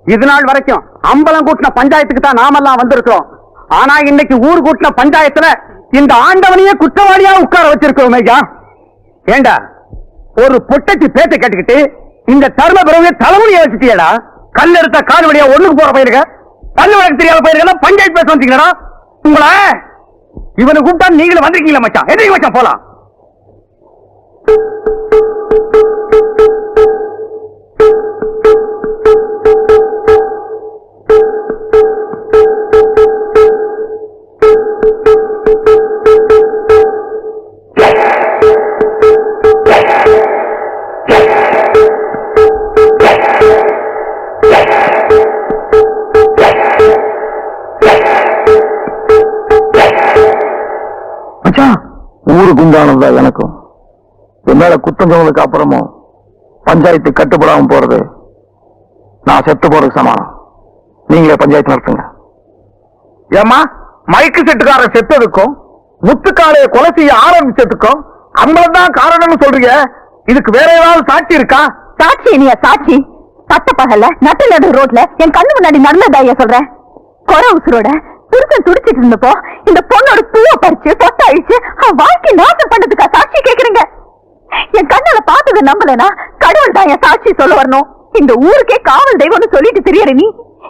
இது நாள் வரைக்கும் அம்பலம் கூட்டின பஞ்சாயத்துக்கு தான் நாமெல்லாம் வந்திருக்கிறோம். ஆனா இன்னைக்கு ஊர் கூட்டின பஞ்சாயத்துல இந்த ஆண்டவனையே குற்றவாளியா உட்கார வச்சிருக்கோம். ஐயா ஏண்டா ஒரு பொட்டச்சி பேட்டை கட்டிக்கிட்டு இந்த தர்ம பிறகு தலைமுடிய வச்சுட்டியடா. கல் எடுத்த காது வழியா ஒண்ணுக்கு போற பயிருக்க, பல்லு வழக்கு தெரியாத பயிருக்க பஞ்சாயத்து பேச வந்தீங்களா? உங்கள இவனை கூப்பிட்டா நீங்களும் வந்திருக்கீங்களா மச்சான்? எதுக்கு மச்சான் போலாம்? ஊரு குண்டானதா எனக்கும் என் மேல குத்தஞ்சவங்களுக்கு அப்புறமும் பஞ்சாயத்து கட்டுப்படாம போறது நான் செத்து போறதுக்கு சமானம். நீங்களே பஞ்சாயத்து நடத்துங்க. ஏமா மைக்கு செட்டுக்காரன் செத்ததுக்கும் முத்துக்காலைய கொலை செய்ய ஆரம்பிச்சதுக்கும் அம்பளம் காரணம்னு சொல்றீங்க. இதுக்கு வேற ஏதாவது சாட்சி இருக்கா? சாட்சி இல்லையா? சாட்சி பட்ட பகல்ல நட்டு நடு ரோட்ல என் கண்ணு முன்னாடி நடந்ததா சொல்றேன். கொர உசுரோட புருஷன் துடிச்சிட்டு இருந்தப்போ இந்த பொண்ணோட பூவை பறிச்சு பொட்ட அழிச்சு அவன் வாழ்க்கை நாசம் பண்ணதுக்கா சாட்சி கேக்குறீங்க? என் கண்ணால பார்த்தது நம்பலனா கடவுள் தான் என் சாட்சி சொல்ல வரணும். இந்த ஊருக்கே காவல் தெய்வம்னு சொல்லிட்டு தெரியற நீ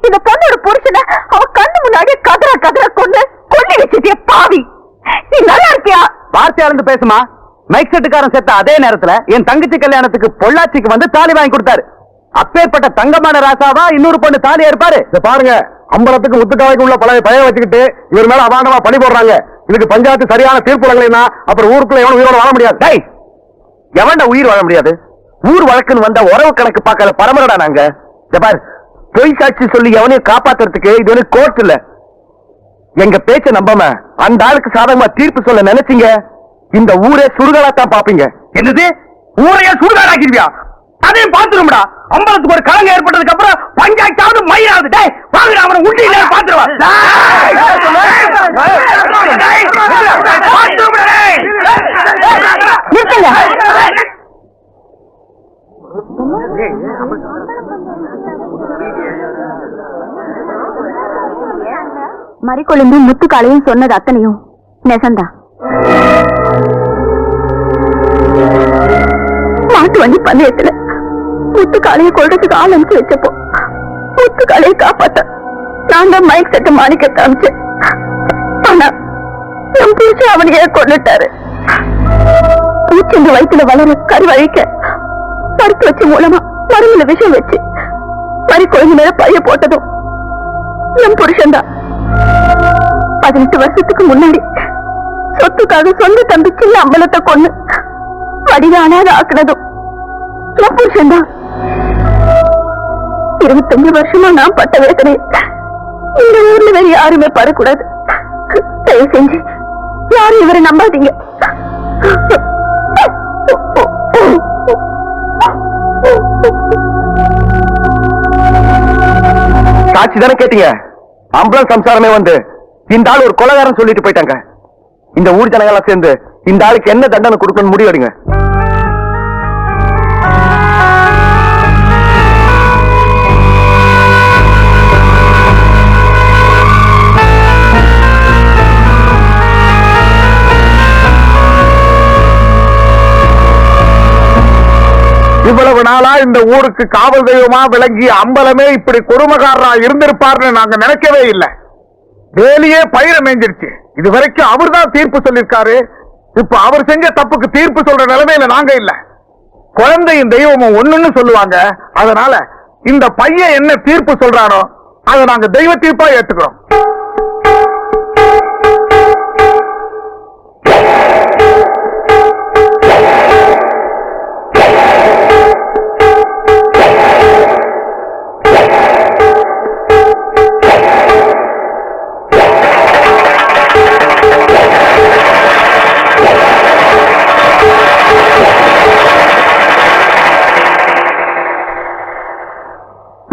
இந்த பொண்ணோட புருஷனை அவ கண்ணு முன்னாடி கதற கதற கொண்டு கொல்லி வச்சிட்டிய பாவி. நீ நல்லா இருக்கியா? வார்த்தையாளந்து பேசுமா. மைக் செட்டுக்காரன் செத்த அதே நேரத்துல என் தங்கச்சி கல்யாணத்துக்கு பொள்ளாச்சிக்கு வந்து தாலி வாங்கி கொடுத்தாரு. அப்பேற்பட்ட தங்கமான ராசாவா இன்னொரு பொண்ணு தாலி ஏற்பாரு. பாருங்க, அம்பலத்துக்கு முத்துக்காலைக்கு உள்ள பழைய வச்சுக்கிட்டு இவர் மேல அபாண்டமா பழி போடுறாங்க. இதுக்கு பஞ்சாயத்து சரியான தீர்ப்பு வழங்கலைன்னா அப்புறம் ஊருக்குள்ள எவனும் உயிரோட வாழ முடியாது. எவன்டா உயிர் வாழ முடியாது? ஊர் வழக்குன்னு வந்த உறவு கணக்கு பார்க்கல பரமரடா நாங்க. பார், பொய் சாட்சி சொல்லி எவனையும் காப்பாத்துறதுக்கு இது வந்து கோர்ட் இல்ல. எங்க பேச்ச நம்பாம அந்த ஆளுக்கு சாதகமா தீர்ப்பு சொல்ல நினைச்சீங்க, இந்த ஊரே சுடுகாடாத்தான் பாப்பீங்க. என்னது ஊரையே சுடுகாடாக்கிடுவியா? அதையும் பார்த்துரும்டா. அம்பலத்துக்கு ஒரு கலங்க ஏற்பட்டதுக்கு அப்புறம் பஞ்சாயத்தாவது மயிலாவது. வாங்குற அவனை உண்டி பார்த்துருவா. மறிக்கொழுந்து முத்துக்காலையும் சொன்னது அத்தனையும் நெசந்தா. மாட்டு வண்டி பந்தயத்துல முத்துக்காலையை கொள்றதுக்கு ஆள் அனுப்பிச்சு வச்சப்போ முத்துக்காலையை காப்பாத்த நான் தான் மைக் செட்டு மாணிக்க காமிச்சேன். ஆனா என் புருஷன் அவனையே கொண்டுட்டாரு. பூச்செண்டு வயிற்றுல வளர கருவழிக்க பருத்து வச்சு மூலமா மருந்துல விஷம் வச்சு மறிக்கொழுந்து மேல பைய போட்டதும் என் புருஷன் தான். 18 வருஷத்துக்கு முன்னாடி சொத்துக்காக சொந்த தம்பி சின்ன அம்பலத்தை கொண்டு வடிவானாத ஆக்குனதும் என் புருஷன் தான். 25 வருஷமா நான் பட்ட வேதனை இந்த ஊர்ல வேற யாருமே படக்கூடாது. தயவு செஞ்சு யாரும் இவரை நம்பாதீங்க. சாட்சி தானே கேட்டீங்க? அம்பலம் சம்சாரமே வந்து இந்த ஆள் ஒரு கொலைகாரன் சொல்லிட்டு போயிட்டாங்க. இந்த ஊர் ஜனங்களா சேர்ந்து இந்த ஆளுக்கு என்ன தண்டனை கொடுக்கணும்னு முடிவெடுங்க. இவ்வளவு நாளா இந்த ஊருக்கு காவல் தெய்வமா விளங்கிய அம்பலமே இப்படி கொடுமகாரா இருந்திருப்பார்னு நாங்க நினைக்கவே இல்லை. வேலையே பயிர மேஞ்சிருச்சு. இது வரைக்கும் அவர் தான் தீர்ப்பு சொல்லிருக்காரு. இப்ப அவர் செஞ்ச தப்புக்கு தீர்ப்பு சொல்ற நிலைமையில நாங்க இல்ல. குழந்தையும் தெய்வமும் ஒண்ணுன்னு சொல்லுவாங்க. அதனால இந்த பையன் என்ன தீர்ப்பு சொல்றானோ அதை நாங்க தெய்வ தீர்ப்பா ஏத்துக்கிறோம்.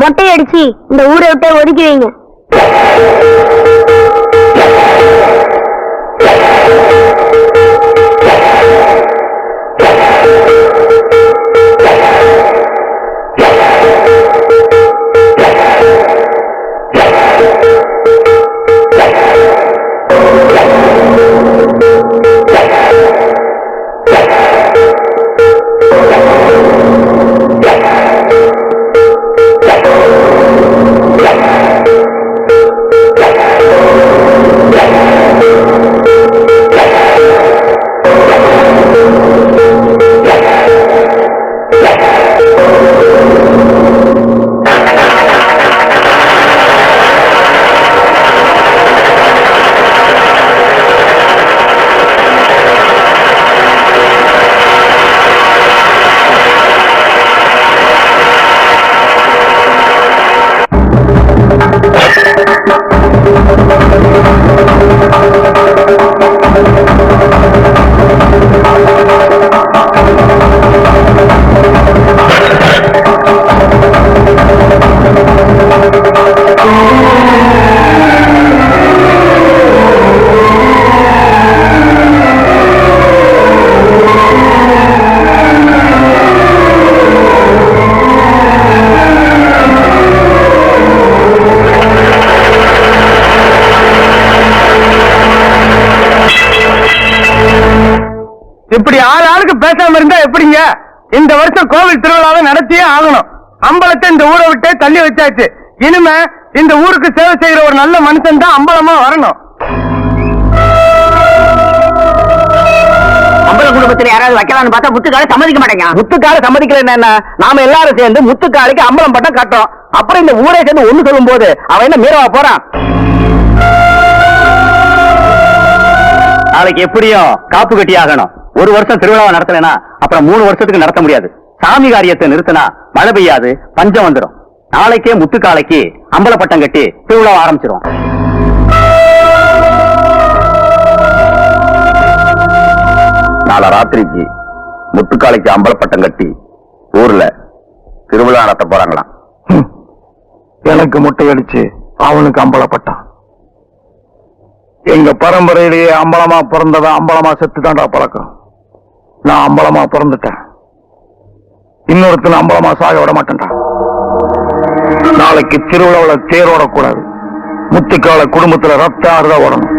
மொட்டை அடிச்சு இந்த ஊரை விட்டு ஒதுக்குவீங்க. இப்படி ஆளுக்கு பேசாம இருந்தா எப்படிங்க? இந்த வருஷம் கோவில் திருவிழாவை நடத்தியே ஆகணும். அம்பலத்தை இந்த ஊரை விட்டே தள்ளி வச்சாச்சு. இனிமே இந்த ஊருக்கு சேவை செய்யற ஒரு நல்ல மனுஷன் தான் அம்பலமா வரணும். அம்பல குடும்பத்துல யாராவது வைக்கலாம்னு பார்த்தா முத்துக்கால சம்மதிக்க மாட்டேங்க. முத்துக்கால சம்மதிக்கல என்ன? நாம எல்லாரும் சேர்ந்து முத்துக்காலைக்கு அம்பலம் பட்டம் கட்டுறோம். அப்புறம் இந்த ஊரை சேர்ந்து ஒண்ணு சொல்லும் போது அவன் என்ன மீறவா போறான்? நாளைக்கு எப்படியும் காப்பு கட்டி ஆகணும். ஒரு வருஷம் திருவிழாவை நடத்தலைன்னா அப்புறம் 3 வருஷத்துக்கு நடத்த முடியாது. சாமி காரியத்தை நிறுத்தினா மழை பெய்யாது, பஞ்சம் வந்துடும். நாளைக்கே முத்துக்காலைக்கு அம்பலப்பட்டம் கட்டி திருவிழாவை ஆரம்பிச்சிருவோம். நாளை ராத்திரிக்கு முத்துக்காலைக்கு அம்பலப்பட்டம் கட்டி ஊர்ல திருவிழா நடத்த போறாங்களாம். எனக்கு முட்டையடிச்சு அவனுக்கு அம்பலப்பட்டான். எங்க பரம்பரையிலேயே அம்பலமா பிறந்தவன் அம்பலமா செத்து தாண்டா பழக்கம். நான் அம்பலமா பிறந்துட்டேன். இன்னொருத்தன் அம்பலமா சாக விட மாட்டேன்டா. நாளைக்கு திருவிழாவில் தேரோட கூடாது. முத்துக்கால குடும்பத்துல ரத்த ஆறுதான் ஓடணும்.